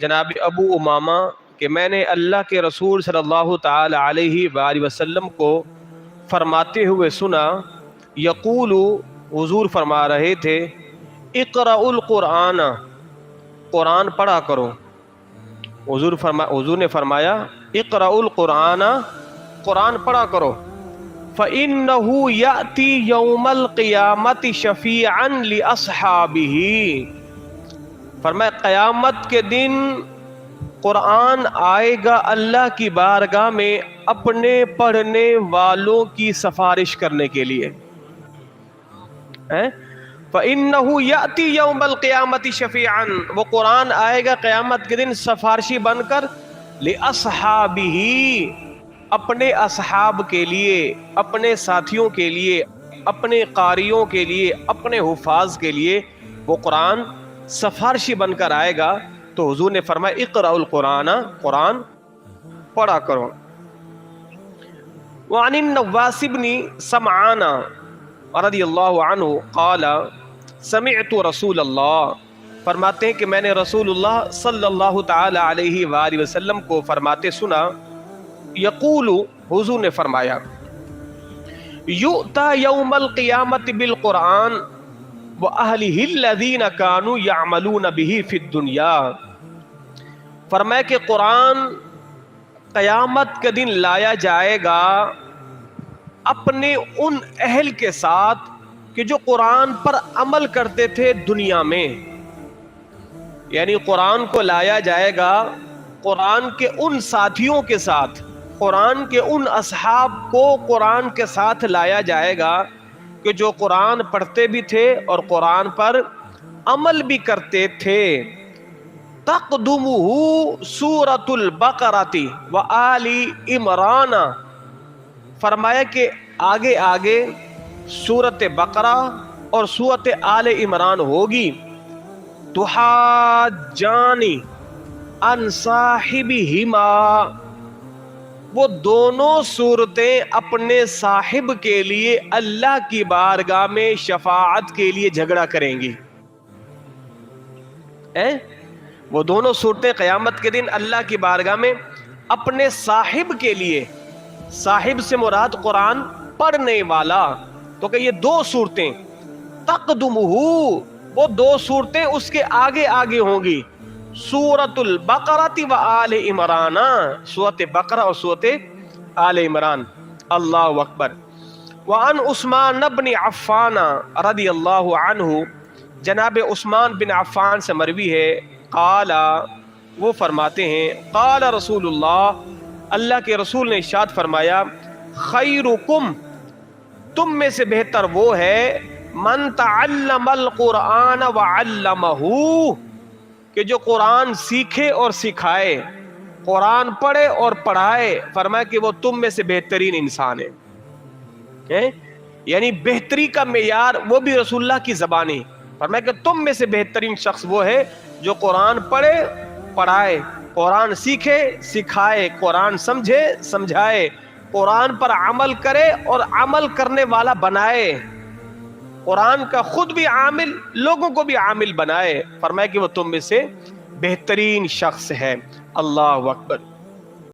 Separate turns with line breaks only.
جناب ابو امامہ کہ میں نے اللہ کے رسول صلی اللہ تعالی علیہ وآلہ وسلم کو فرماتے ہوئے سنا، یقول، حضور فرما رہے تھے، اقرأ القرآن، قرآن پڑھا کرو۔ حضور نے فرمایا اقرأ القرآن، قرآن پڑھا کرو، فإنه يأتي يوم القیامة شفیعا لأصحابہ، فرمایا قیامت کے دن قرآن آئے گا اللہ کی بارگاہ میں اپنے پڑھنے والوں کی سفارش کرنے کے لیے۔ فَإِنَّهُ يَأْتِي يَوْمَ الْقِيَامَةِ شَفِيعًا، وہ قرآن آئے گا قیامت کے دن سفارشی بن کر، لِأَصْحَابِهِ، اپنے اصحاب کے لیے، اپنے ساتھیوں کے لیے، اپنے قاریوں کے لیے، اپنے حفاظ کے لیے وہ قرآن سفارشی بن کر آئے گا۔ تو حضور نے فرمایا اقرأ القرآن، قرآن پڑھا کرو۔ وعن النواس بن سمعان رضی اللہ عنہ قال سمعت رسول اللہ، فرماتے ہیں کہ میں نے رسول اللہ صلی اللہ تعالی علیہ وآلہ وسلم کو فرماتے سنا، یقول، حضور نے فرمایا، یؤتی یوم القیامت بالقرآن وَأَهْلِهِ الَّذِينَ كَانُوا يَعْمَلُونَ بِهِ فِي الدُّنْيَا، فرمایا کہ قرآن قیامت کے دن لایا جائے گا اپنے ان اہل کے ساتھ کہ جو قرآن پر عمل کرتے تھے دنیا میں، یعنی قرآن کو لایا جائے گا قرآن کے ان ساتھیوں کے ساتھ، قرآن کے ان اصحاب کو قرآن کے ساتھ لایا جائے گا کہ جو قرآن پڑھتے بھی تھے اور قرآن پر عمل بھی کرتے تھے۔ تقدمہ سورۃ البقرۃ وآل عمران، فرمایا کہ آگے آگے سورۃ بقرہ اور سورۃ آل عمران ہوگی، تحاجان عن صاحبہما، وہ دونوں صورتیں اپنے صاحب کے لیے اللہ کی بارگاہ میں شفاعت کے لیے جھگڑا کریں گی۔ وہ دونوں صورتیں قیامت کے دن اللہ کی بارگاہ میں اپنے صاحب کے لیے، صاحب سے مراد قرآن پڑھنے والا، تو کہ یہ دو صورتیں، تقدمہ، وہ دو صورتیں اس کے آگے آگے ہوں گی، سورۃ البقرۃ و آل عمران، سورۃ بقرہ اور سورۃ آل عمران۔ اللہ اکبر۔ وعن عثمان بن عفان رضی اللہ عنہ، جناب عثمان بن عفان سے مروی ہے، قال، وہ فرماتے ہیں، قال رسول اللہ، اللہ کے رسول نے ارشاد فرمایا، خیرکم، تم میں سے بہتر وہ ہے، من تعلم القرآن وعلمہ، کہ جو قرآن سیکھے اور سکھائے، قرآن پڑھے اور پڑھائے، فرمایا کہ وہ تم میں سے بہترین انسان ہے۔ یعنی بہتری کا معیار وہ بھی رسول اللہ کی زبانی، فرمایا کہ تم میں سے بہترین شخص وہ ہے جو قرآن پڑھے پڑھائے، قرآن سیکھے سکھائے، قرآن سمجھے سمجھائے، قرآن پر عمل کرے اور عمل کرنے والا بنائے، قرآن کا خود بھی عامل، لوگوں کو بھی عامل بنائے، فرمایا کہ وہ تم میں سے بہترین شخص ہے۔ اللہ اکبر۔